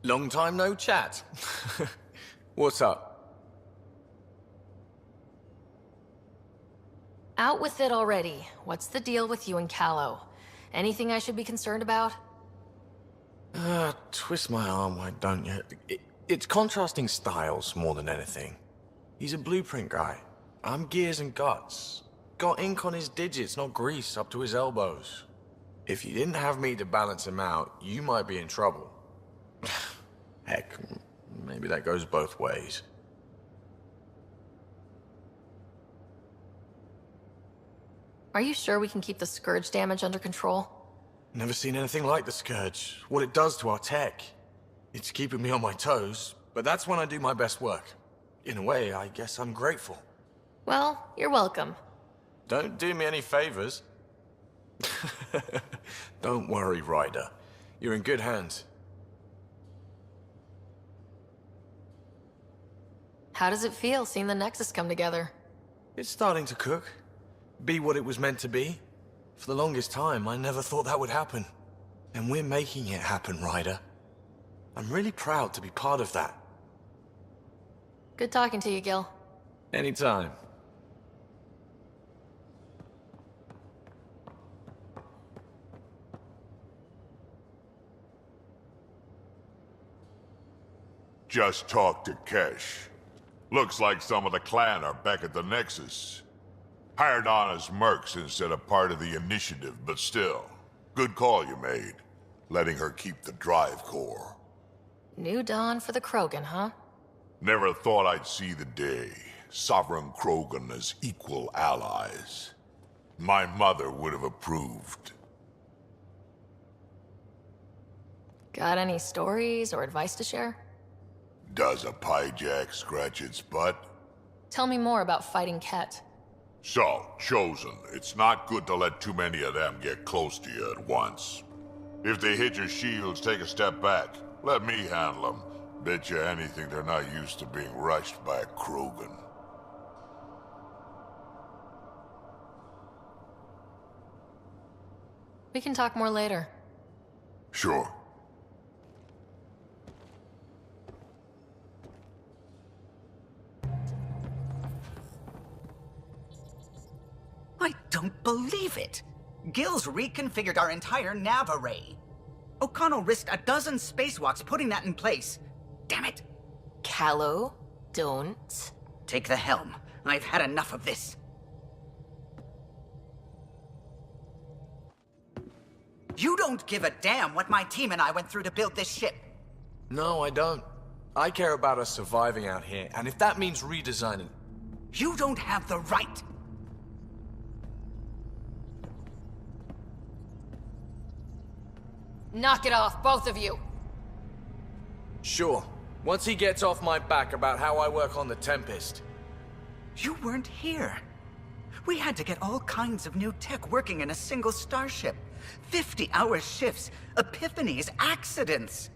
Long time no chat. What's up? Out with it already. What's the deal with you and Callow? Anything I should be concerned about? Twist my arm, why don't you? It's contrasting styles more than anything. He's a blueprint guy. I'm gears and guts. Got ink on his digits, not grease, up to his elbows. If you didn't have me to balance him out, you might be in trouble. Heck, maybe that goes both ways. Are you sure we can keep the Scourge damage under control? Never seen anything like the Scourge. What it does to our tech. It's keeping me on my toes, but that's when I do my best work. In a way, I guess I'm grateful. Well, you're welcome. Don't do me any favors. Don't worry, Ryder. You're in good hands. How does it feel seeing the Nexus come together? It's starting to cook. Be what it was meant to be. For the longest time, I never thought that would happen. And we're making it happen, Ryder. I'm really proud to be part of that. Good talking to you, Gil. Anytime. Just talked to Kesh. Looks like some of the clan are back at the Nexus. Hired on as mercs instead of part of the initiative, but still. Good call you made. Letting her keep the drive core. New dawn for the Krogan, huh? Never thought I'd see the day. Sovereign Krogan as equal allies. My mother would have approved. Got any stories or advice to share? Does a piejack scratch its butt? Tell me more about fighting Ket. So, Chosen, it's not good to let too many of them get close to you at once. If they hit your shields, take a step back. Let me handle them. Bet you anything they're not used to being rushed by a Krogan. We can talk more later. Sure. I don't believe it! Gil's reconfigured our entire nav array. O'Connell risked a dozen spacewalks putting that in place. Damn it! Callow, don't. Take the helm. I've had enough of this. You don't give a damn what my team and I went through to build this ship. No, I don't. I care about us surviving out here, and if that means redesigning... You don't have the right. Knock it off, both of you! Sure. Once he gets off my back about how I work on the Tempest. You weren't here. We had to get all kinds of new tech working in a single starship. 50-hour shifts, epiphanies, accidents.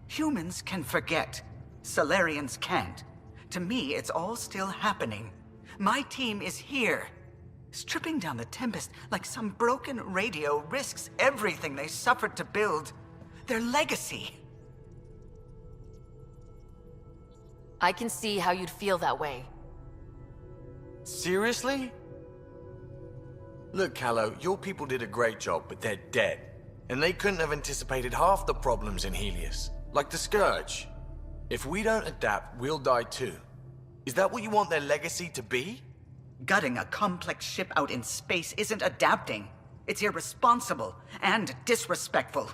Humans can forget. Solarians can't. To me, it's all still happening. My team is here. Stripping down the Tempest like some broken radio risks everything they suffered to build. Their legacy. I can see how you'd feel that way. Seriously? Look, Callow, your people did a great job, but they're dead. And they couldn't have anticipated half the problems in Helios. Like the Scourge. If we don't adapt, we'll die too. Is that what you want their legacy to be? Gutting a complex ship out in space isn't adapting. It's irresponsible and disrespectful.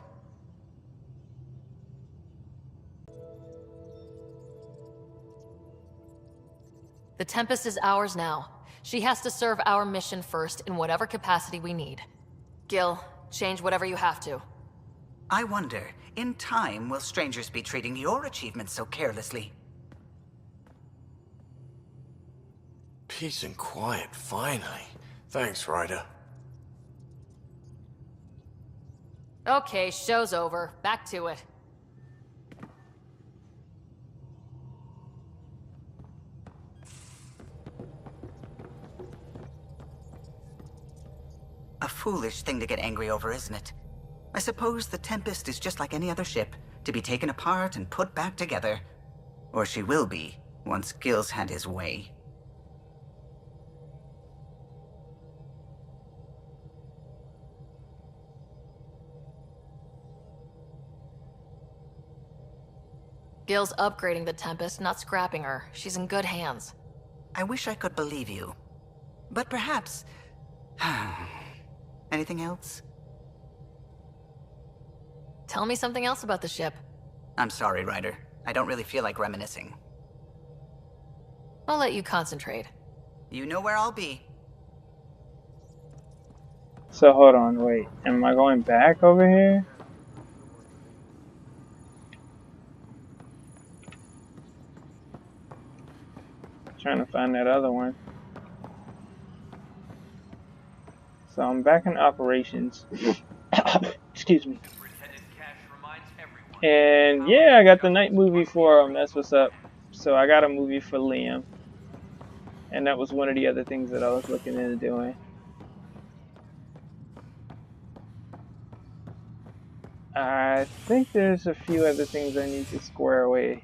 The Tempest is ours now. She has to serve our mission first in whatever capacity we need. Gil, change whatever you have to. I wonder, in time, will strangers be treating your achievements so carelessly? Peace and quiet, finally. Thanks, Ryder. Okay, show's over. Back to it. A foolish thing to get angry over, isn't it? I suppose the Tempest is just like any other ship, to be taken apart and put back together. Or she will be, once Gil's had his way. Gil's upgrading the Tempest, not scrapping her. She's in good hands. I wish I could believe you. But perhaps... Anything else? Tell me something else about the ship. I'm sorry, Ryder. I don't really feel like reminiscing. I'll let you concentrate. You know where I'll be. So hold on, wait. Am I going back over here? Trying to find that other one. So I'm back in operations. Excuse me. And yeah, I got the night movie for him. That's what's up. So I got a movie for Liam. And that was one of the other things that I was looking into doing. I think there's a few other things I need to square away.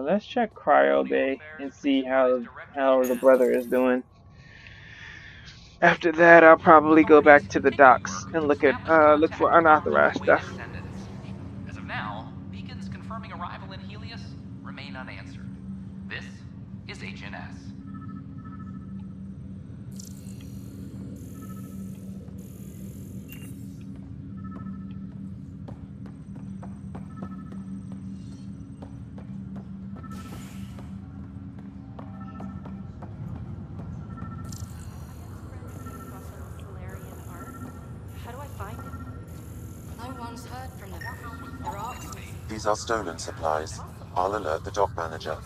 Let's check Cryo Bay and see how the brother is doing. After that, I'll probably go back to the docks and look for unauthorized stuff. As of now, beacons confirming arrival in Helios remain unanswered. This is HNS. These are stolen supplies. I'll alert the dock manager.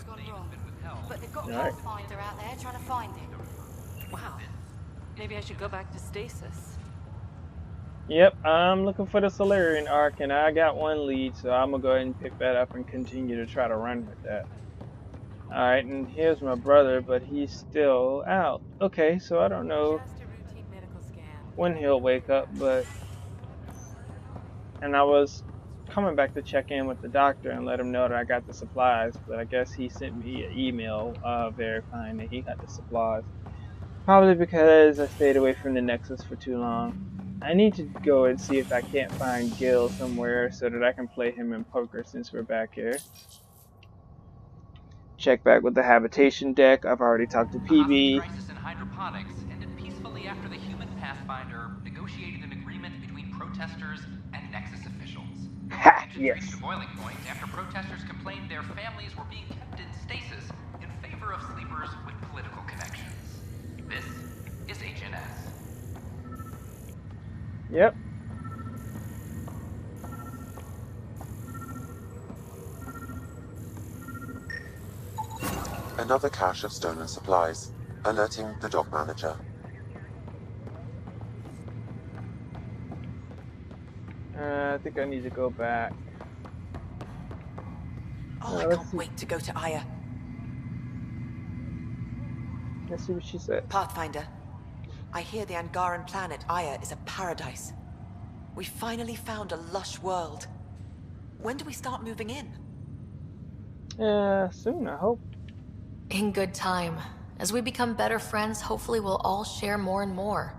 But they've got a finder out there trying to find it. Wow. Maybe I should go back to stasis. Yep, I'm looking for the Solarian Arc, and I got one lead, so I'm gonna go ahead and pick that up and continue to try to run with that. Alright, and here's my brother, but he's still out. Okay, so I don't know when he'll wake up, but... And I was coming back to check in with the doctor and let him know that I got the supplies, but I guess he sent me an email verifying that he got the supplies. Probably because I stayed away from the Nexus for too long. I need to go and see if I can't find Gil somewhere so that I can play him in poker since we're back here. Check back with the habitation deck. I've already talked to PB. Crisis in hydroponics ended peacefully after the human Pathfinder negotiated an agreement between protesters and Nexus officials. Ha! Tensions Yes. reached a boiling point after protesters complained their families were being kept in stasis in favor of sleepers with political connections. This is HNS. Yep. Another cache of stolen supplies. Alerting the dock manager. I think I need to go back. Oh, I can't wait to go to Aya. Let's see what she said. Pathfinder, I hear the Angaran planet Aya is a paradise. We finally found a lush world. When do we start moving in? Soon, I hope. In good time. As we become better friends, hopefully we'll all share more and more.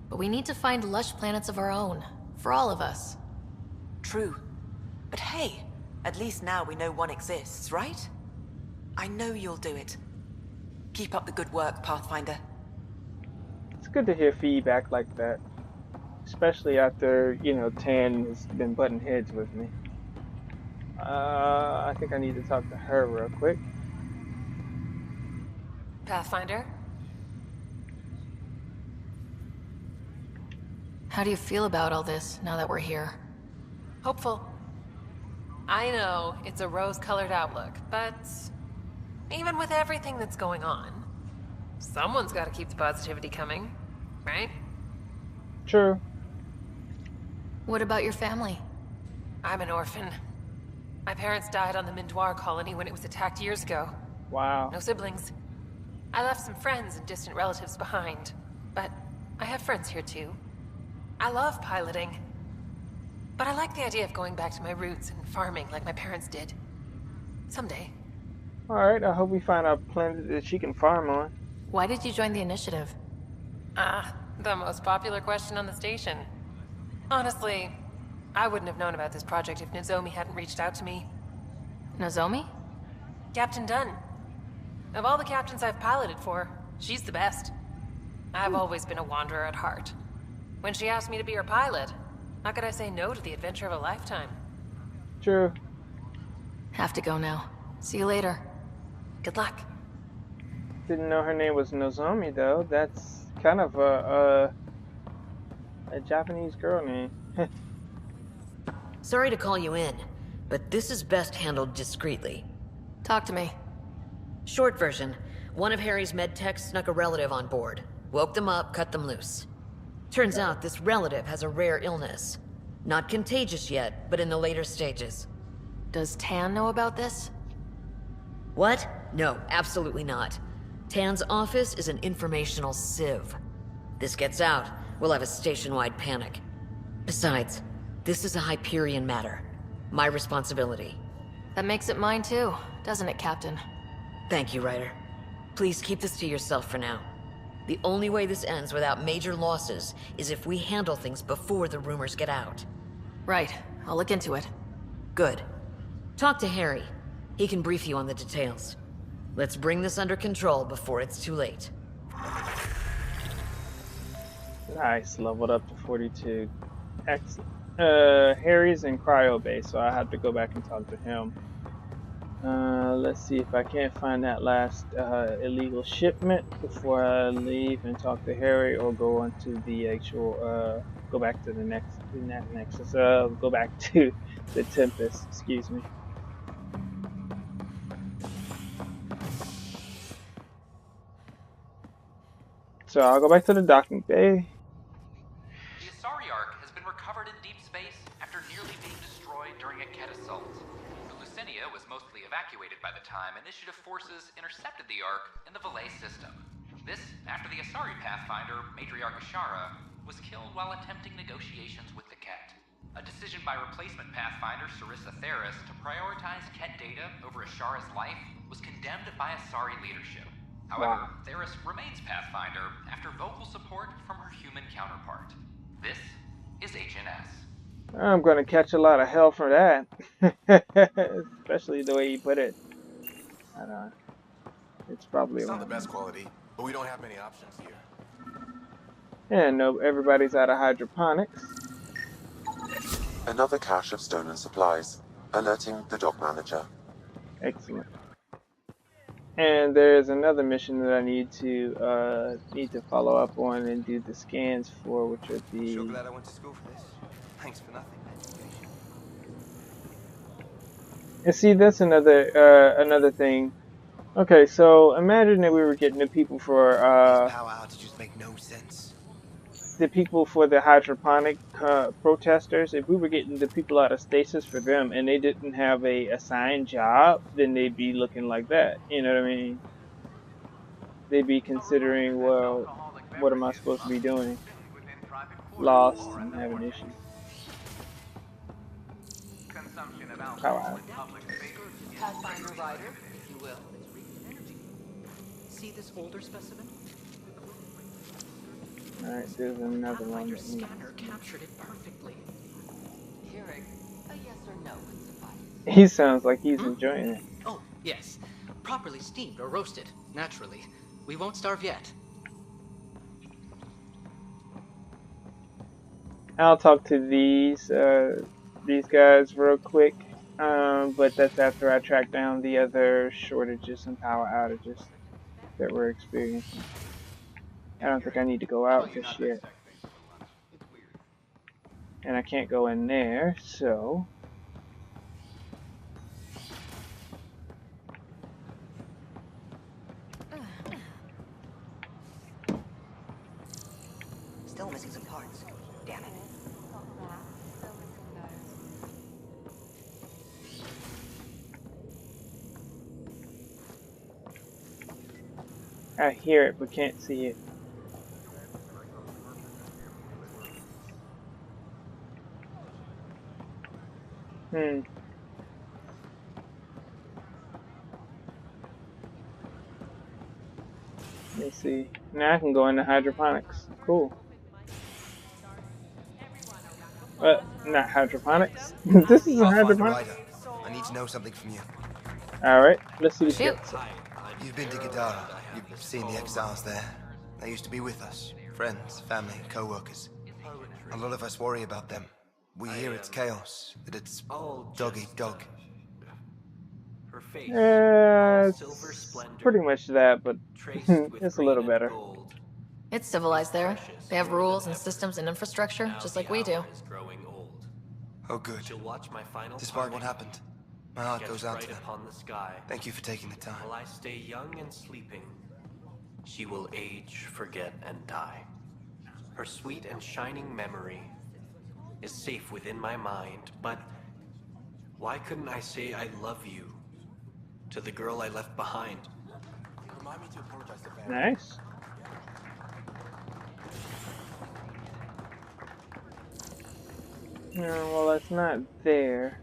But we need to find lush planets of our own. For all of us. True. But hey, at least now we know one exists, right? I know you'll do it. Keep up the good work, Pathfinder. It's good to hear feedback like that. Especially after, you know, Tan has been butting heads with me. I think I need to talk to her real quick. Pathfinder? How do you feel about all this, now that we're here? Hopeful. I know, it's a rose-colored outlook, but... even with everything that's going on, someone's got to keep the positivity coming, right? True. What about your family? I'm an orphan. My parents died on the Mindoir colony when it was attacked years ago. Wow. No siblings. I left some friends and distant relatives behind, but I have friends here too. I love piloting. But I like the idea of going back to my roots and farming like my parents did. Someday. Alright, I hope we find a planet that she can farm on. Why did you join the initiative? Ah, the most popular question on the station. Honestly, I wouldn't have known about this project if Nozomi hadn't reached out to me. Nozomi? Captain Dunn. Of all the captains I've piloted for, she's the best. I've always been a wanderer at heart. When she asked me to be her pilot, how could I say no to the adventure of a lifetime? True. Have to go now. See you later. Good luck. Didn't know her name was Nozomi though. That's kind of a Japanese girl name. Sorry to call you in, but this is best handled discreetly. Talk to me. Short version, one of Harry's medtechs snuck a relative on board. Woke them up, cut them loose. Turns out this relative has a rare illness. Not contagious yet, but in the later stages. Does Tan know about this? What? No, absolutely not. Tan's office is an informational sieve. This gets out, we'll have a station-wide panic. Besides, this is a Hyperion matter. My responsibility. That makes it mine too, doesn't it, Captain? Thank you, Ryder. Please keep this to yourself for now. The only way this ends without major losses is if we handle things before the rumors get out. Right. I'll look into it. Good. Talk to Harry. He can brief you on the details. Let's bring this under control before it's too late. Nice, leveled up to 42. Excellent. Harry's in cryo base, so I have to go back and talk to him. Let's see if I can't find that last illegal shipment before I leave and talk to Harry, or go on to the actual, go back to the Nexus, go back to the Tempest, excuse me. So I'll go back to the docking bay. The Asari Ark has been recovered in deep space after nearly being destroyed during a Ket assault. The Lucinia was mostly evacuated by the time Initiative forces intercepted the Ark in the Valet system. This after the Asari Pathfinder, Matriarch Ashara, was killed while attempting negotiations with the Ket. A decision by replacement Pathfinder Sarissa Theris to prioritize Ket data over Ashara's life was condemned by Asari leadership. However, Theris remains Pathfinder after vocal support from her human counterpart. This is HNS. I'm gonna catch a lot of hell for that. Especially the way you put it. I don't know. It's probably It's not the best quality, but we don't have many options here. And no, everybody's out of hydroponics. Another cache of stolen supplies, alerting the dock manager. Excellent. And there's another mission that I need to follow up on and do the scans for, which are the. Sure glad I went to school for this. Thanks for nothing. And see, that's another thing. Okay, so imagine that we were getting the people for These power outages make no sense. the people for the hydroponic protesters. If we were getting the people out of stasis for them, and they didn't have a assigned job, then they'd be looking like that. You know what I mean? They'd be considering, well, what am I supposed to be doing? Lost and having issues. Power out. Pathfinder Rider, if you will. See this older specimen? Alright, there's another one. Pathfinder's scanner captured it perfectly. Hearing a yes or no would suffice. He sounds like he's enjoying it. Oh, yes. Properly steamed or roasted, naturally. We won't starve yet. I'll talk to these guys real quick, but that's after I track down the other shortages and power outages that we're experiencing. I don't think I need to go out just yet. And I can't go in there, so... Still missing some parts. Damn it. I hear it, but can't see it. Hmm. Let me see. Now I can go into hydroponics. Cool. Not hydroponics. This is a Pathfinder hydroponic. Ryder, I need to know something from you. Alright, let's see what you Shoot. got to say. You've been to Gadara. You've seen the exiles there. They used to be with us. Friends, family, co-workers. A lot of us worry about them. We hear it's chaos, that it's dog eat dog. It's pretty much that, but it's a little better. It's civilized there. They have rules and systems and infrastructure, just like we do. Oh good. Despite what happened, my heart goes out to them. Thank you for taking the time. While I stay young and sleeping, she will age, forget, and die. Her sweet and shining memory is safe within my mind, but why couldn't I say I love you to the girl I left behind? Remind me to apologize to family. Nice. No, well, it's not there.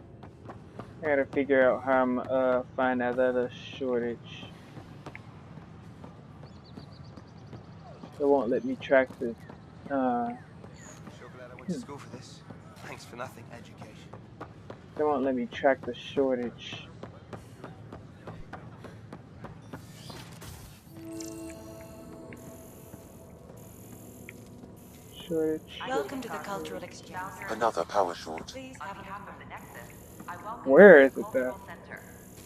I gotta figure out how I'm find that other shortage. It won't let me track the. So glad I went to school for this. Thanks for nothing. Education. They won't let me track the shortage. Shortage. Welcome to the cultural exchange. Another power short. Please have a look around. Where is it though?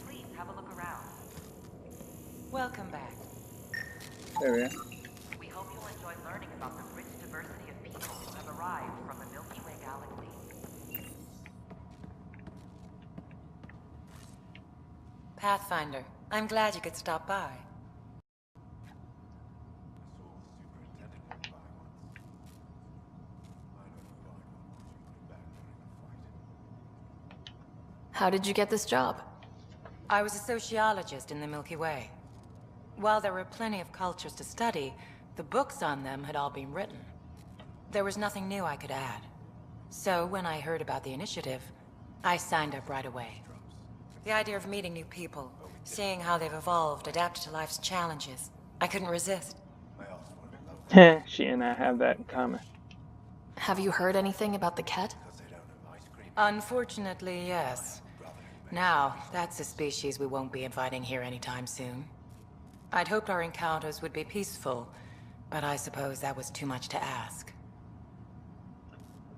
Please have a look around. Welcome back. There we are. We hope you'll enjoy learning about the rich diversity of people who have arrived from the Milky Way galaxy. Pathfinder, I'm glad you could stop by. How did you get this job? I was a sociologist in the Milky Way. While there were plenty of cultures to study, the books on them had all been written. There was nothing new I could add. So when I heard about the initiative, I signed up right away. The idea of meeting new people, seeing how they've evolved, adapted to life's challenges, I couldn't resist. She and I have that in common. Have you heard anything about the Ket? Unfortunately, yes. Now, that's a species we won't be inviting here anytime soon. I'd hoped our encounters would be peaceful, but I suppose that was too much to ask.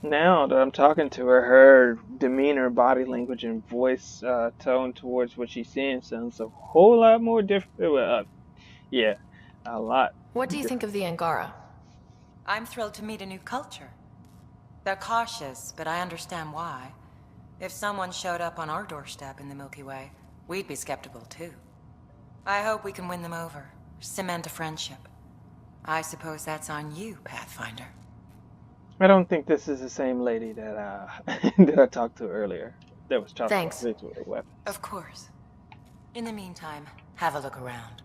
Now that I'm talking to her, her demeanor, body language, and voice tone towards what she's saying sounds a whole lot more different. Well, yeah, a lot. What do you think of the Angara? I'm thrilled to meet a new culture. They're cautious, but I understand why. If someone showed up on our doorstep in the Milky Way, we'd be skeptical too. I hope we can win them over, cement a friendship. I suppose that's on you, Pathfinder. I don't think this is the same lady that that I talked to earlier. That was talking Thanks. about this with a weapon. Of course. In the meantime, have a look around.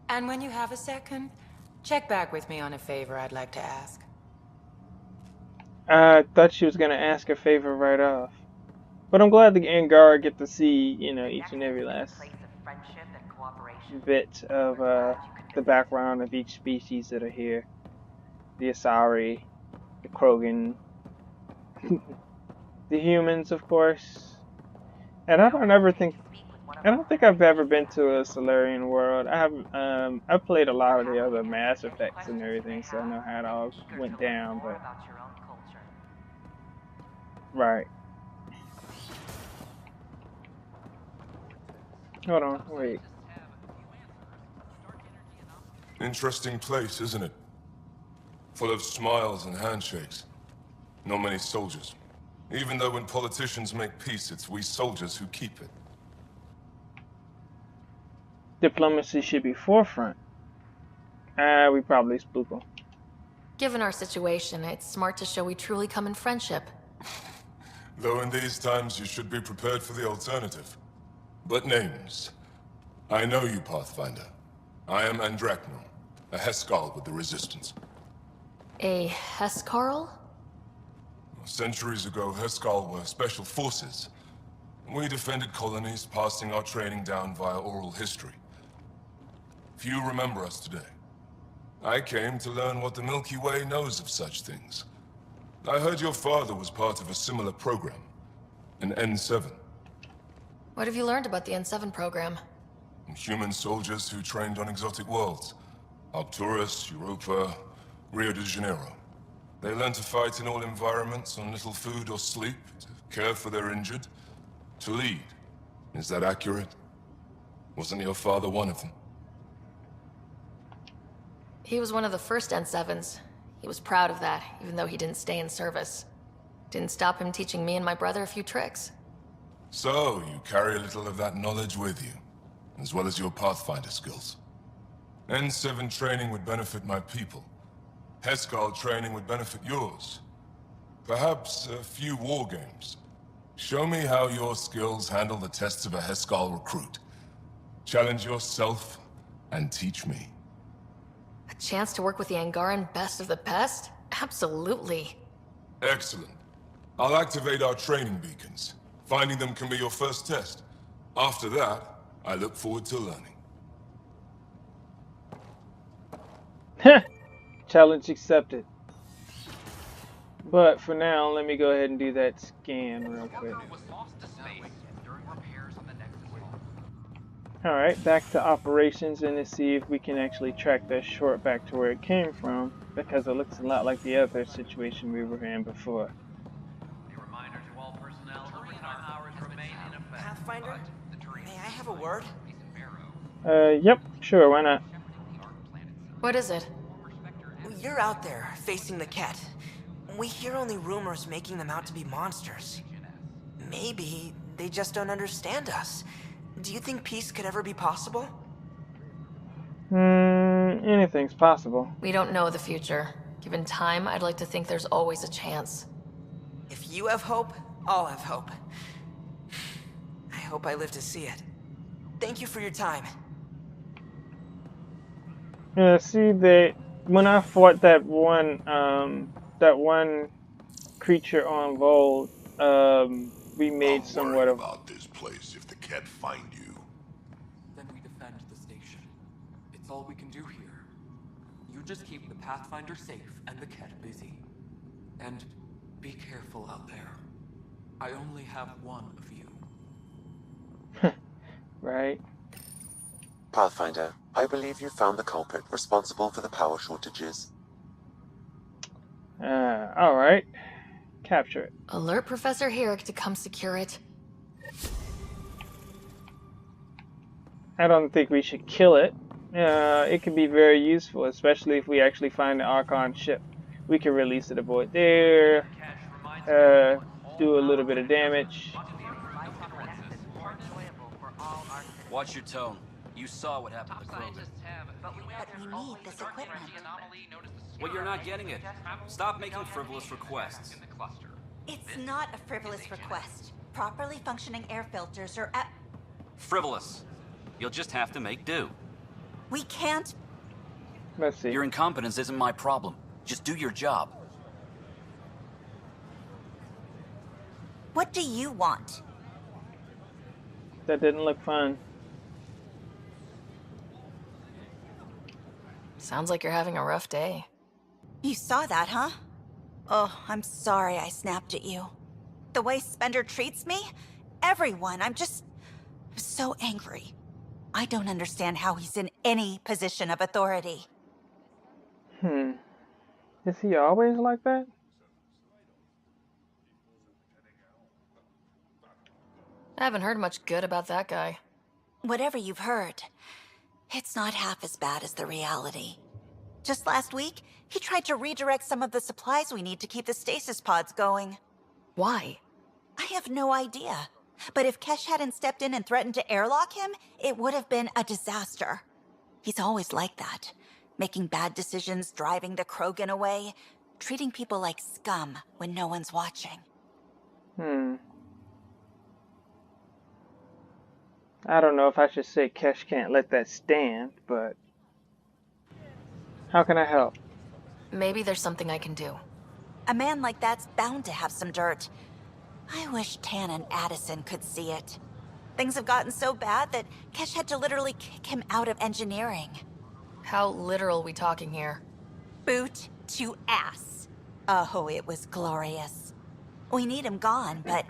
And when you have a second, check back with me on a favor I'd like to ask. I thought she was gonna ask a favor right off. But I'm glad the Angara get to see, you know, each and every last bit of the background of each species that are here. The Asari, the Krogan, the humans, of course. And I don't think I've ever been to a Solarian world. I haven't. I've played a lot of the other Mass Effects and everything, so I know how it all went down. But right. Hold on, wait. Interesting place, isn't it? Full of smiles and handshakes. Not many soldiers. Even though when politicians make peace, it's we soldiers who keep it. Diplomacy should be forefront. We probably spook them. Given our situation, it's smart to show we truly come in friendship. Though in these times you should be prepared for the alternative. But names. I know you, Pathfinder. I am Andromeda, a Heskal with the Resistance. A Hescarl? Centuries ago, Heskal were special forces. We defended colonies, passing our training down via oral history. Few remember us today. I came to learn what the Milky Way knows of such things. I heard your father was part of a similar program, an N7. What have you learned about the N7 program? Human soldiers who trained on exotic worlds. Arcturus, Europa, Rio de Janeiro. They learn to fight in all environments on little food or sleep, to care for their injured, to lead. Is that accurate? Wasn't your father one of them? He was one of the first N7s. He was proud of that, even though he didn't stay in service. Didn't stop him teaching me and my brother a few tricks. So, you carry a little of that knowledge with you, as well as your Pathfinder skills. N7 training would benefit my people. Heskal training would benefit yours. Perhaps a few war games. Show me how your skills handle the tests of a Heskal recruit. Challenge yourself, and teach me. A chance to work with the Angaran best of the best? Absolutely. Excellent. I'll activate our training beacons. Finding them can be your first test. After that, I look forward to learning. Challenge accepted. But for now, let me go ahead and do that scan real quick. Alright, back to operations, and let's see if we can actually track that short back to where it came from, because it looks a lot like the other situation we were in before. Pathfinder, may I have a word? Yep, sure, why not? What is it? You're out there, facing the Ket. We hear only rumors making them out to be monsters. Maybe they just don't understand us. Do you think peace could ever be possible? Anything's possible. We don't know the future. Given time, I'd like to think there's always a chance. If you have hope, I'll have hope. I hope I live to see it. Thank you for your time. Yeah, see, when I fought that one creature on Vold, we made somewhat of... about this place if the Ket find you. Then we defend the station. It's all we can do here. You just keep the Pathfinder safe and the Ket busy. And be careful out there. I only have one of you. Right. Pathfinder, I believe you found the culprit responsible for the power shortages. Alright. Capture it. Alert Professor Herrick to come secure it. I don't think we should kill it. It can be very useful, especially if we actually find the Archon ship. We can release it aboard there, do a little bit of damage. Watch your tone. You saw what happened to Krogan. But we need this equipment. Well, you're not getting it. Stop making frivolous requests. It's not a frivolous request. Properly functioning air filters are at... Frivolous. You'll just have to make do. We can't... Let's see. Your incompetence isn't my problem. Just do your job. What do you want? That didn't look fun. Sounds like you're having a rough day. You saw that, huh? Oh, I'm sorry I snapped at you. The way Spender treats me? Everyone, I'm so angry. I don't understand how he's in any position of authority. Is he always like that? I haven't heard much good about that guy. Whatever you've heard, it's not half as bad as the reality. Just last week, he tried to redirect some of the supplies we need to keep the stasis pods going. Why? I have no idea. But if Kesh hadn't stepped in and threatened to airlock him, it would have been a disaster. He's always like that. Making bad decisions, driving the Krogan away, treating people like scum when no one's watching. I don't know if I should say Kesh can't let that stand, but... How can I help? Maybe there's something I can do. A man like that's bound to have some dirt. I wish Tan and Addison could see it. Things have gotten so bad that Kesh had to literally kick him out of engineering. How literal we talking here? Boot to ass. Oh, it was glorious. We need him gone, but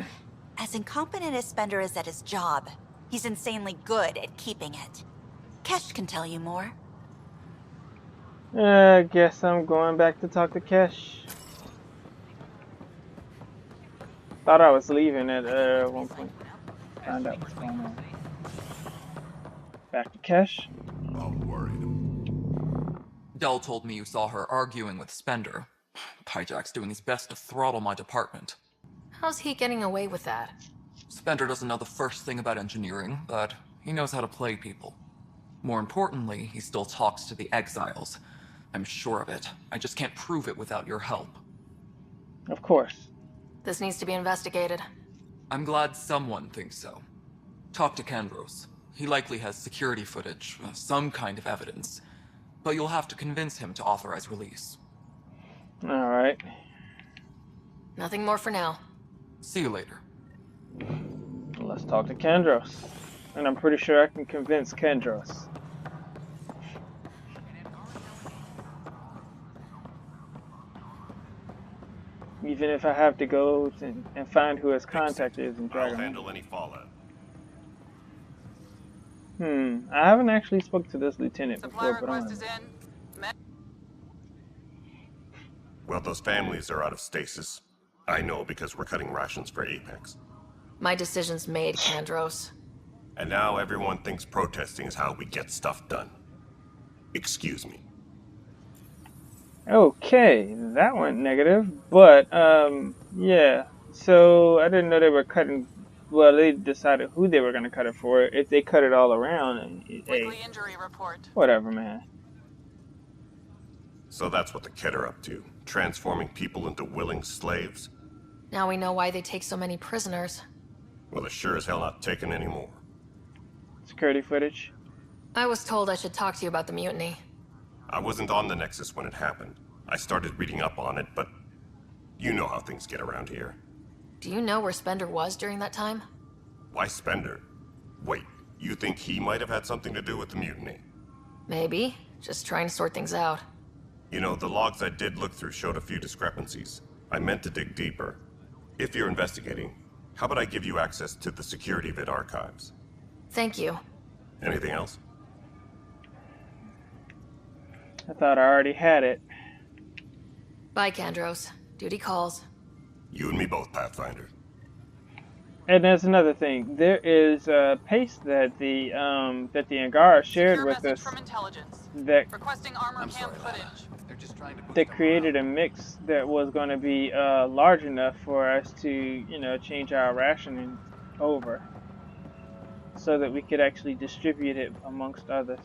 as incompetent as Spender is at his job, he's insanely good at keeping it. Kesh can tell you more. I guess I'm going back to talk to Kesh. Thought I was leaving at one point. Find out what's going on. Back to Kesh. I'm worried. Dell told me you saw her arguing with Spender. Pyjack's doing his best to throttle my department. How's he getting away with that? Spender doesn't know the first thing about engineering, but he knows how to play people. More importantly, he still talks to the exiles. I'm sure of it. I just can't prove it without your help. Of course. This needs to be investigated. I'm glad someone thinks so. Talk to Kandros. He likely has security footage, some kind of evidence. But you'll have to convince him to authorize release. Alright. Nothing more for now. See you later. Let's talk to Kandros. And I'm pretty sure I can convince Kandros. Even if I have to go and find who his contact is and drag him. I'll handle any fallout. I haven't actually spoke to this lieutenant before, but I'm... Well, those families are out of stasis. I know because we're cutting rations for Apex. My decision's made, Kandros. And now everyone thinks protesting is how we get stuff done. Excuse me. Okay, that went negative, but, yeah. So, I didn't know they were cutting... Well, they decided who they were going to cut it for. If they cut it all around, Weekly injury report. Whatever, man. So that's what the Kett are up to. Transforming people into willing slaves? Now we know why they take so many prisoners. Well, they're sure as hell not taking any more. Security footage. I was told I should talk to you about the mutiny. I wasn't on the Nexus when it happened. I started reading up on it, but you know how things get around here. Do you know where Spender was during that time? Why Spender? Wait, you think he might have had something to do with the mutiny? Maybe. Just trying to sort things out. You know, the logs I did look through showed a few discrepancies. I meant to dig deeper. If you're investigating, how about I give you access to the security vid archives? Thank you. Anything else? I thought I already had it. Bye, Kandros. Duty calls. You and me both, Pathfinder. And there's another thing. There is a paste that the Angara shared with us that requesting armor cam footage. They created a mix that was going to be large enough for us to, you know, change our rationing over, so that we could actually distribute it amongst others.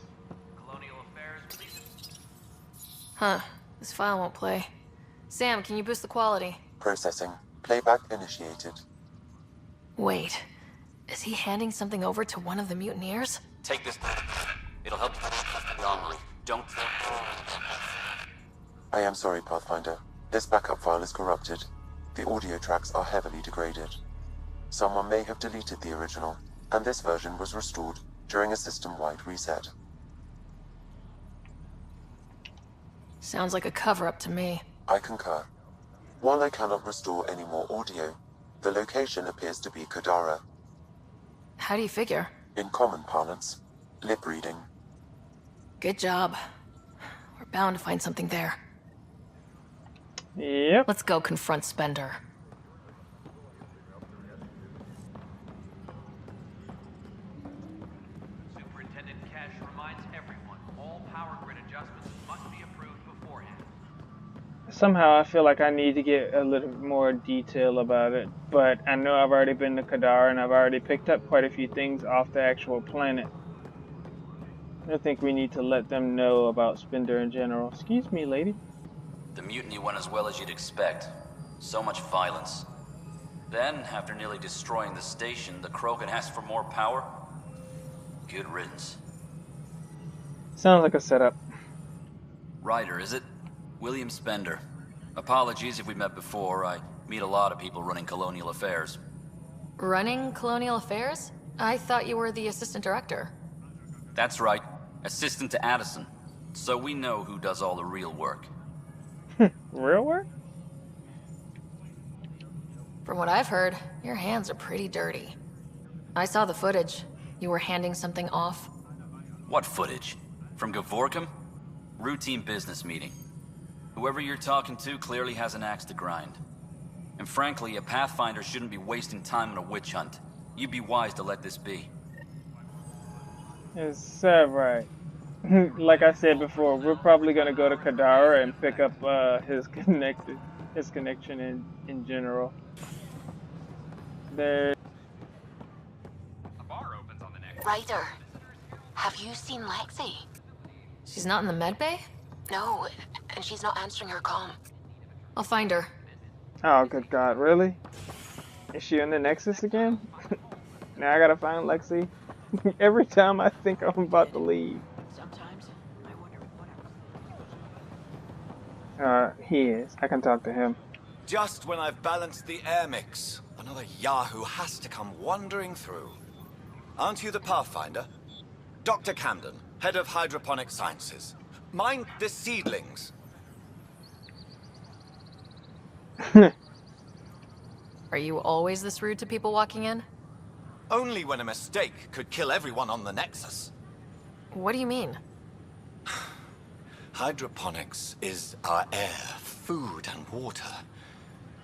Huh. This file won't play. Sam, can you boost the quality? Processing. Playback initiated. Wait. Is he handing something over to one of the mutineers? Take this. It'll help you. Wrongly. Don't. I am sorry, Pathfinder. This backup file is corrupted. The audio tracks are heavily degraded. Someone may have deleted the original, and this version was restored during a system-wide reset. Sounds like a cover-up to me. I concur. While I cannot restore any more audio, the location appears to be Kadara. How do you figure? In common parlance, lip reading. Good job. We're bound to find something there. Yep. Let's go confront Spender. Superintendent Cash reminds everyone all power grid adjustments must be approved beforehand. Somehow I feel like I need to get a little more detail about it, but I know I've already been to Kadar and I've already picked up quite a few things off the actual planet. I think we need to let them know about Spender in general. Excuse me, lady. The mutiny went as well as you'd expect. So much violence. Then, after nearly destroying the station, the Krogan asked for more power? Good riddance. Sounds like a setup. Ryder, is it? William Spender. Apologies if we met before. I Meet a lot of people running colonial affairs. Running colonial affairs? I thought you were the assistant director. That's right. Assistant to Addison. So we know who does all the real work. Real work? From what I've heard, your hands are pretty dirty. I saw the footage. You were handing something off. What footage? From Gavorkum? Routine business meeting. Whoever you're talking to clearly has an axe to grind. And frankly, a Pathfinder shouldn't be wasting time on a witch hunt. You'd be wise to let this be. It's right. Like I said before, we're probably gonna go to Kadara and pick up his connection in general. There. Ryder, have you seen Lexi? She's not in the med bay? No, and she's not answering her comm. I'll find her. Oh, good God, really? Is she in the Nexus again? Now I gotta find Lexi. Every time I think I'm about to leave. Sometimes I wonder. He is. I can talk to him. Just when I've balanced the air mix, another Yahoo has to come wandering through. Aren't you the Pathfinder? Dr. Camden, head of hydroponic sciences. Mind the seedlings. Are you always this rude to people walking in? Only when a mistake could kill everyone on the Nexus. What do you mean? Hydroponics is our air, food, and water.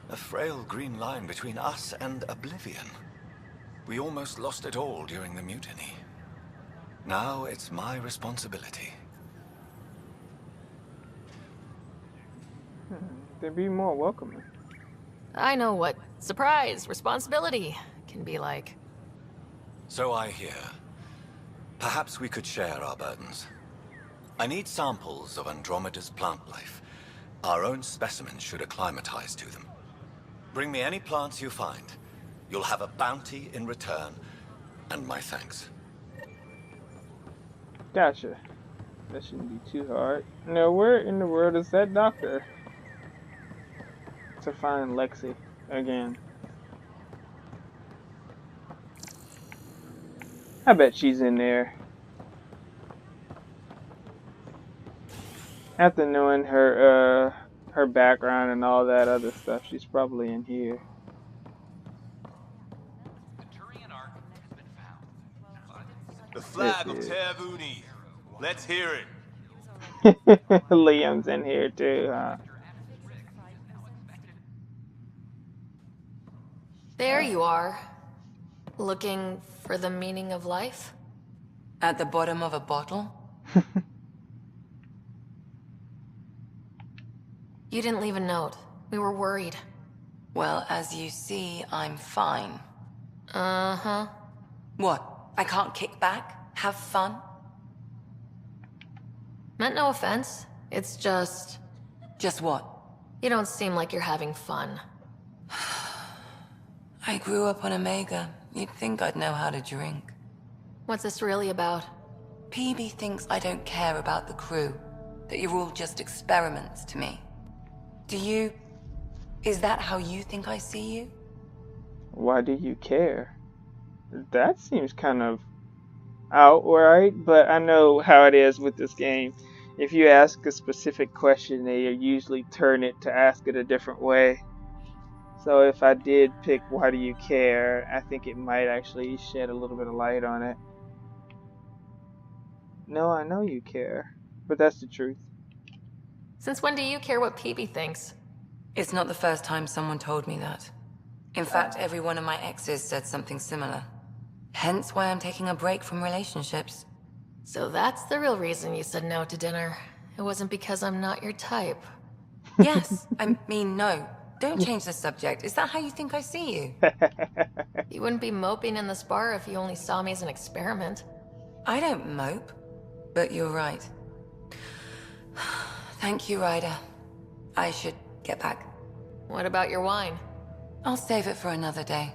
A frail green line between us and oblivion. We almost lost it all during the mutiny. Now it's my responsibility. They'd be more welcoming. I know what surprise, responsibility can be like. So I hear. Perhaps we could share our burdens. I need samples of Andromeda's plant life. Our own specimens should acclimatize to them. Bring me any plants you find. You'll have a bounty in return, and my thanks. Gotcha. That shouldn't be too hard. Now, where in the world is that doctor? To find Lexi again. I bet she's in there. After knowing her her background and all that other stuff, she's probably in here. The flag of Tervuni. Let's hear it. Liam's in here too, huh? There you are. Looking for the meaning of life? At the bottom of a bottle? You didn't leave a note. We were worried. Well, as you see, I'm fine. Uh-huh. What? I can't kick back? Have fun? Meant no offense. It's just... Just what? You don't seem like you're having fun. I grew up on Omega. You'd think I'd know how to drink. What's this really about? PB thinks I don't care about the crew. That you're all just experiments to me. Do you... Is that how you think I see you? Why do you care? That seems kind of outright, but I know how it is with this game. If you ask a specific question, they usually turn it to ask it a different way. So if I did pick why do you care, I think it might actually shed a little bit of light on it. No, I know you care, but that's the truth. Since when do you care what PB thinks? It's not the first time someone told me that. In fact, every one of my exes said something similar. Hence why I'm taking a break from relationships. So that's the real reason you said no to dinner. It wasn't because I'm not your type. Yes, I mean no. Don't change the subject. Is that how you think I see you? You wouldn't be moping in this bar if you only saw me as an experiment. I don't mope, but you're right. Thank you, Ryder. I should get back. What about your wine? I'll save it for another day.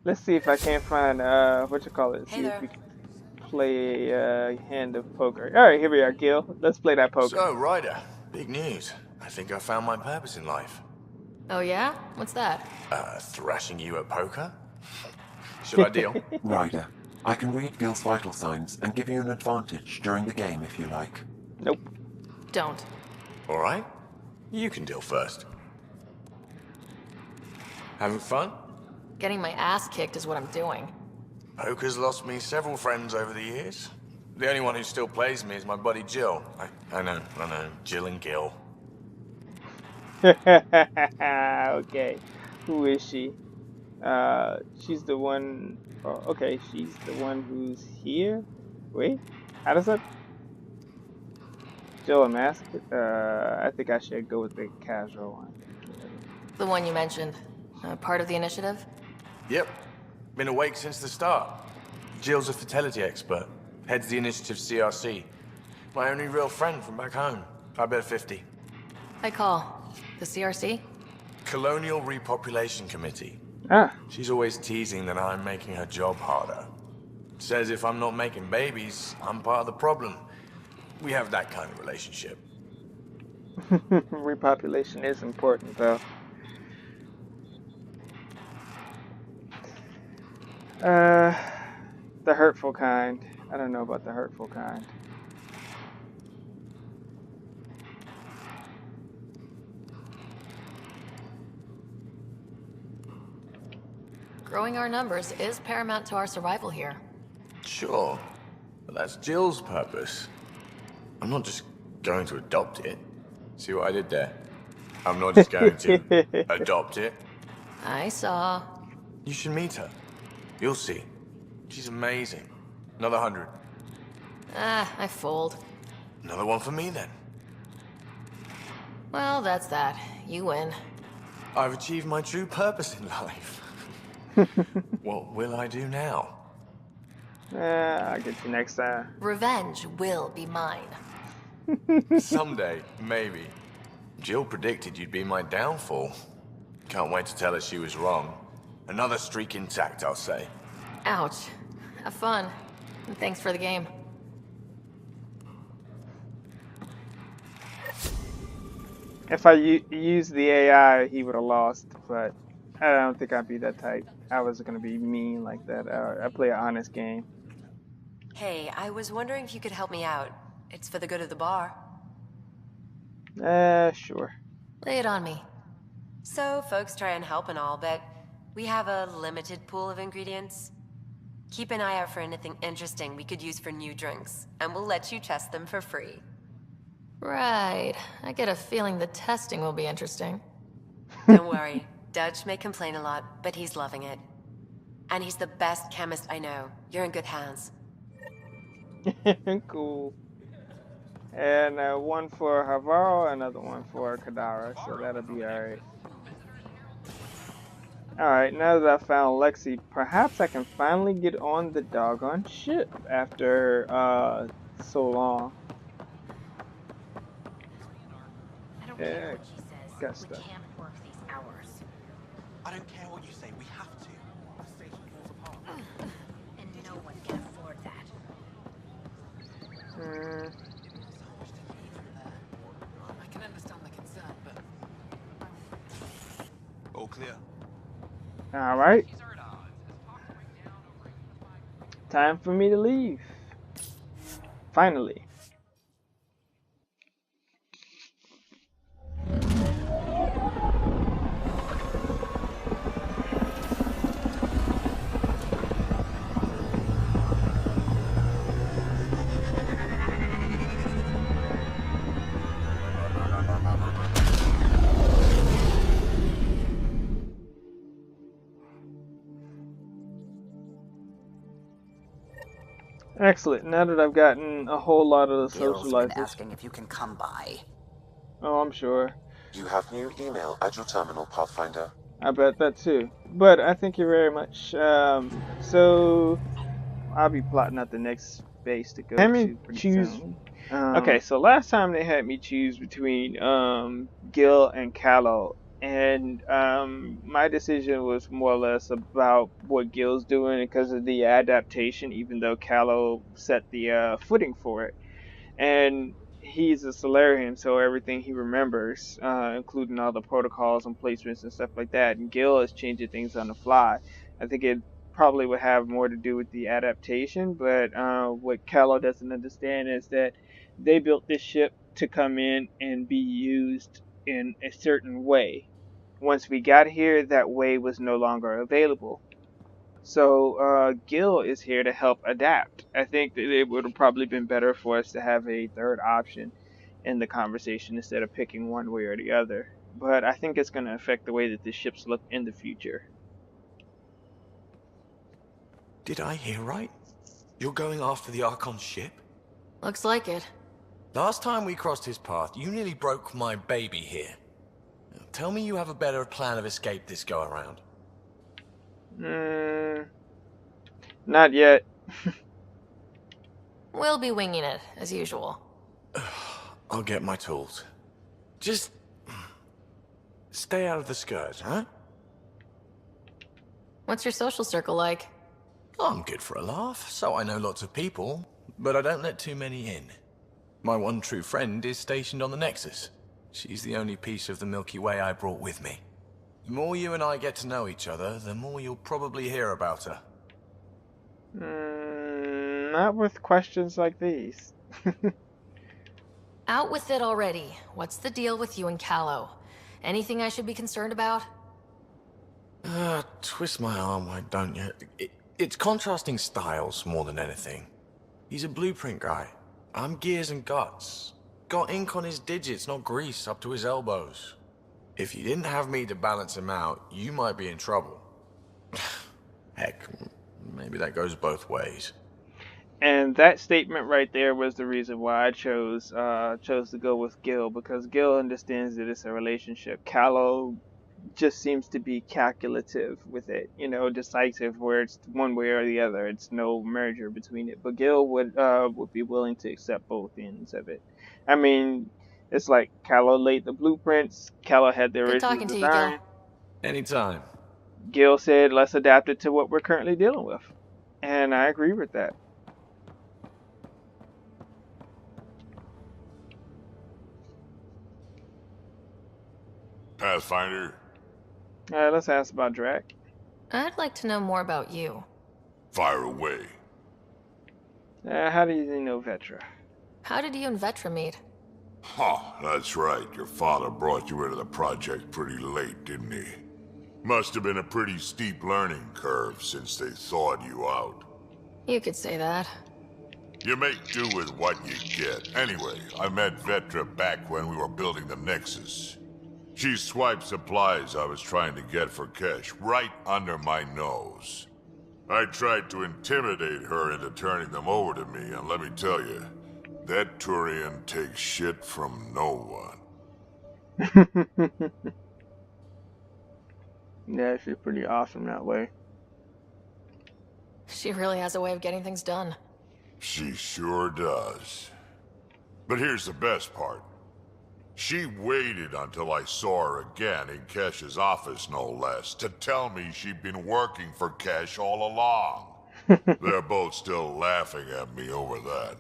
Let's see if I can't find what you call it. Hey see there. if we can play a hand of poker. All right, here we are, Gil. Let's play that poker. So, Ryder, Big news. I think I found my purpose in life. Oh yeah? What's that? Thrashing you at poker? Should I deal? Ryder, I can read Gil's vital signs and give you an advantage during the game if you like. Nope. Don't. Alright. You can deal first. Having fun? Getting my ass kicked is what I'm doing. Poker's lost me several friends over the years. The only one who still plays me is my buddy Jill. I know. Jill and Gil. Okay. Who is she? She's the one... Oh, okay, she's the one who's here? Wait, how does that... Jill and Mask? I think I should go with the casual one. The one you mentioned. Part of the initiative? Yep. Been awake since the start. Jill's a fertility expert. Heads the initiative CRC. My only real friend from back home. I bet 50. I call. The CRC? Colonial Repopulation Committee. Ah. She's always teasing that I'm making her job harder. Says if I'm not making babies, I'm part of the problem. We have that kind of relationship. Repopulation is important, though. The hurtful kind. I don't know about the hurtful kind. Growing our numbers is paramount to our survival here. Sure, but that's Jill's purpose. I'm not just going to adopt it. See what I did there? I'm not just going to adopt it. I saw. You should meet her. You'll see. She's amazing. Another 100. I fold. Another one for me then. Well, that's that. You win. I've achieved my true purpose in life. What will I do now? I'll get you next time. Revenge will be mine. Someday, maybe. Jill predicted you'd be my downfall. Can't wait to tell her she was wrong. Another streak intact, I'll say. Ouch. Have fun. And thanks for the game. If I used the AI, he would have lost, but I don't think I'd be that type. I was gonna be mean like that. I play an honest game. Hey, I was wondering if you could help me out. It's for the good of the bar. Sure. Lay it on me. So, folks try and help and all, but we have a limited pool of ingredients. Keep an eye out for anything interesting we could use for new drinks, and we'll let you test them for free. Right. I get a feeling the testing will be interesting. Don't worry. Dutch may complain a lot, but he's loving it. And he's the best chemist I know. You're in good hands. Cool. And one for Havaro, another one for Kadara, so that'll be alright. Alright, now that I found Lexi, perhaps I can finally get on the doggone ship after so long. Yeah, got stuff. I don't care what you say, we have to. The station falls apart. And no one can afford that. I can understand the concern, but... All clear. Alright. Time for me to leave. Finally. Excellent. Now that I've gotten a whole lot of the Gil's been socializers. asking if you can come by. Oh, I'm sure. You have new email at your terminal, Pathfinder. I bet that too. But I thank you very much. So I'll be plotting out the next base to go to pretty soon. Okay, so last time they had me choose between Gil and Callow, and my decision was more or less about what Gil's doing because of the adaptation, even though Callow set the footing for it. And he's a Solarian, so everything he remembers, including all the protocols and placements and stuff like that. And Gil is changing things on the fly. I think it probably would have more to do with the adaptation, but what Callow doesn't understand is that they built this ship to come in and be used in a certain way. Once we got here, that way was no longer available. So Gil is here to help adapt. I think that it would have probably been better for us to have a third option in the conversation instead of picking one way or the other. But I think it's going to affect the way that the ships look in the future. Did I hear right? You're going after the Archon's ship? Looks like it. Last time we crossed his path, you nearly broke my baby here. Now, tell me you have a better plan of escape this go around. Not yet. We'll be winging it, as usual. I'll get my tools. Just stay out of the skirts, huh? What's your social circle like? I'm good for a laugh, so I know lots of people, but I don't let too many in. My one true friend is stationed on the Nexis. She's the only piece of the Milky Way I brought with me. The more you and I get to know each other, the more you'll probably hear about her. Not with questions like these. Out with it already. What's the deal with you and Callow? Anything I should be concerned about? Twist my arm, why don't you? It's contrasting styles more than anything. He's a blueprint guy. I'm gears and guts. Got ink on his digits, not grease, up to his elbows. If you didn't have me to balance him out, you might be in trouble. Heck, maybe that goes both ways. And that statement right there was the reason why I chose to go with Gil, because Gil understands that it's a relationship. Callow just seems to be calculative with it, decisive, where it's one way or the other. It's no merger between it. But Gil would be willing to accept both ends of it. I mean, it's like Callow laid the blueprints. Callow had the Good original talking to you, design. Gil. Anytime. Gil said, let's adapt it to what we're currently dealing with. And I agree with that. Pathfinder? Let's ask about Drac. I'd like to know more about you. Fire away. How do you know Vetra? How did you and Vetra meet? That's right. Your father brought you into the project pretty late, didn't he? Must have been a pretty steep learning curve since they thawed you out. You could say that. You make do with what you get. Anyway, I met Vetra back when we were building the Nexus. She swiped supplies I was trying to get for Kesh right under my nose. I tried to intimidate her into turning them over to me, and let me tell you, that Turian takes shit from no one. Yeah, she's pretty awesome that way. She really has a way of getting things done. She sure does. But here's the best part. She waited until I saw her again in Kesh's office, no less, to tell me she'd been working for Kesh all along. They're both still laughing at me over that.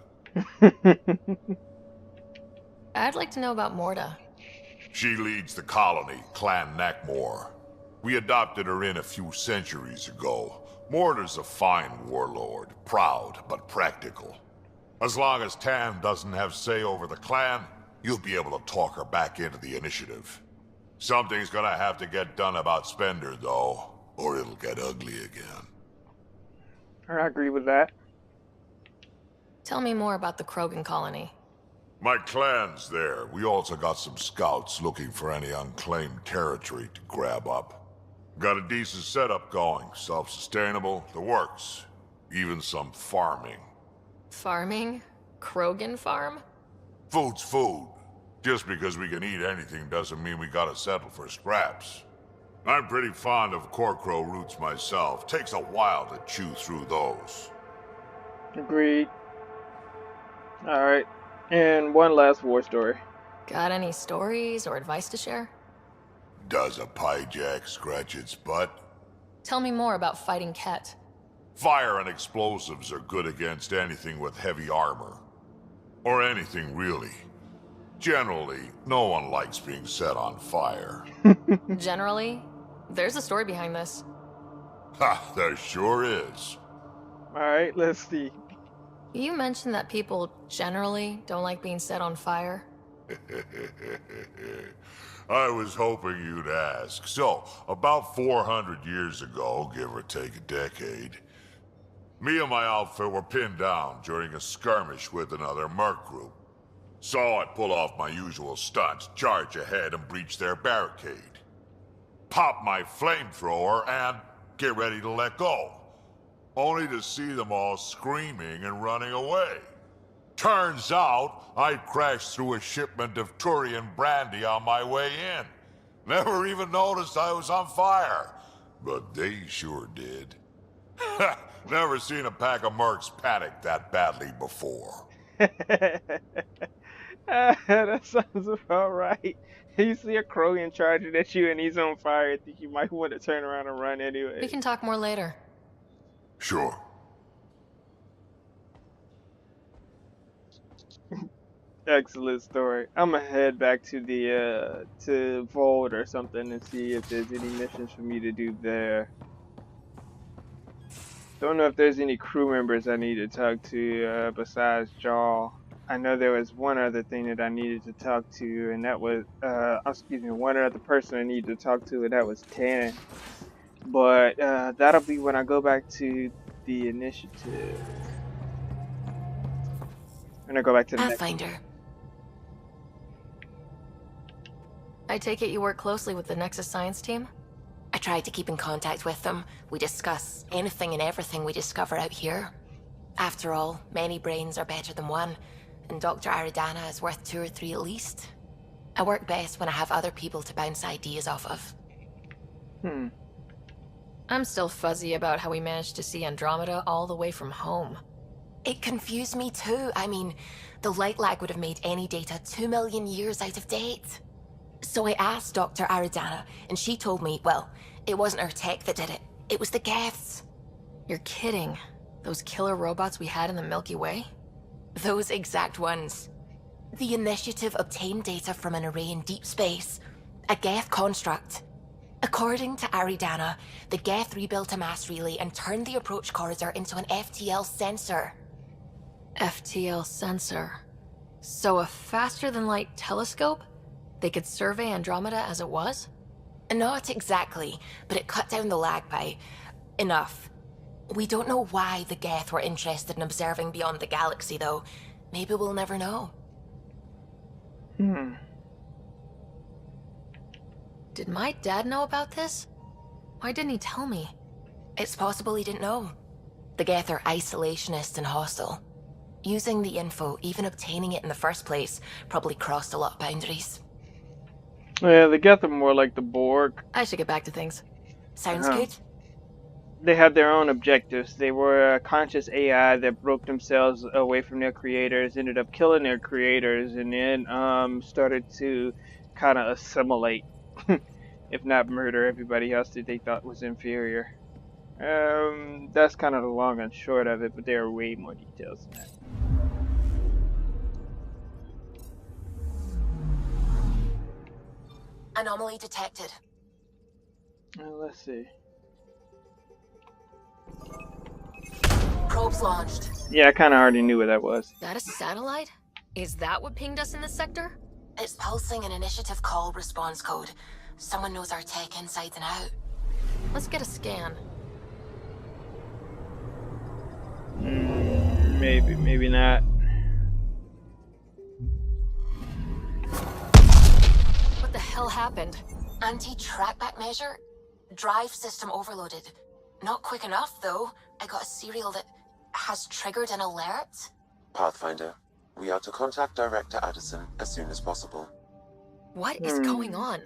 I'd like to know about Morda. She leads the colony, Clan Nakmor. We adopted her in a few centuries ago. Morda's a fine warlord, proud but practical. As long as Tam doesn't have say over the clan, you'll be able to talk her back into the initiative. Something's gonna have to get done about Spender, though, or it'll get ugly again. I agree with that. Tell me more about the Krogan colony. My clan's there. We also got some scouts looking for any unclaimed territory to grab up. Got a decent setup going, self-sustainable, the works. Even some farming. Farming? Krogan farm? Food's food. Just because we can eat anything doesn't mean we gotta settle for scraps. I'm pretty fond of Corcrow roots myself. Takes a while to chew through those. Agreed. Alright. And one last war story. Got any stories or advice to share? Does a pyjak scratch its butt? Tell me more about fighting Ket. Fire and explosives are good against anything with heavy armor. Or anything, really. Generally, no one likes being set on fire. Generally, there's a story behind this. Ha, there sure is. Alright, let's see. You mentioned that people generally don't like being set on fire. I was hoping you'd ask. So, about 400 years ago, give or take a decade, me and my outfit were pinned down during a skirmish with another merc group. So I pull off my usual stunts, charge ahead and breach their barricade. Pop my flamethrower and get ready to let go. Only to see them all screaming and running away. Turns out, I crashed through a shipment of Turian brandy on my way in. Never even noticed I was on fire. But they sure did. Never seen a pack of mercs panic that badly before. That sounds about right. You see a Krogan charging at you and he's on fire, I think you might want to turn around and run anyway. We can talk more later. Sure. Excellent story. I'm gonna head back to the to Vault or something and see if there's any missions for me to do there. Don't know if there's any crew members I need to talk to besides Jaw. I know there was one other thing that I needed to talk to, and that was excuse me, one other person I needed to talk to, and that was Tan. But that'll be when I go back to the initiative. When I go back to the Pathfinder. I take it you work closely with the Nexis science team? I try to keep in contact with them. We discuss anything and everything we discover out here. After all, many brains are better than one, and Dr. Aridana is worth 2 or 3 at least. I work best when I have other people to bounce ideas off of. I'm still fuzzy about how we managed to see Andromeda all the way from home. It confused me too. I mean, the light lag would have made any data 2 million years out of date. So I asked Dr. Aridana, and she told me, well, it wasn't her tech that did it. It was the Geths. You're kidding. Those killer robots we had in the Milky Way? Those exact ones. The Initiative obtained data from an array in deep space. A Geth construct. According to Aridana, the Geth rebuilt a mass relay and turned the approach corridor into an FTL sensor. FTL sensor. So a faster-than-light telescope? They could survey Andromeda as it was? Not exactly, but it cut down the lag by enough. We don't know why the Geth were interested in observing beyond the galaxy, though. Maybe we'll never know. Did my dad know about this? Why didn't he tell me? It's possible he didn't know. The Geth are isolationist and hostile. Using the info, even obtaining it in the first place, probably crossed a lot of boundaries. Yeah, the Geth are more like the Borg. I should get back to things. Sounds good. They have their own objectives. They were a conscious AI that broke themselves away from their creators, ended up killing their creators, and then started to kind of assimilate, if not murder, everybody else that they thought was inferior. That's kind of the long and short of it, but there are way more details than that. Anomaly detected. Let's see. Probes launched. Yeah, I kind of already knew what that was. That a satellite? Is that what pinged us in this sector? It's pulsing an initiative call response code. Someone knows our tech inside and out. Let's get a scan. Maybe, maybe not. What the hell happened? Anti-trackback measure? Drive system overloaded. Not quick enough, though. I got a serial that has triggered an alert. Pathfinder, we are to contact Director Addison as soon as possible. What is going on?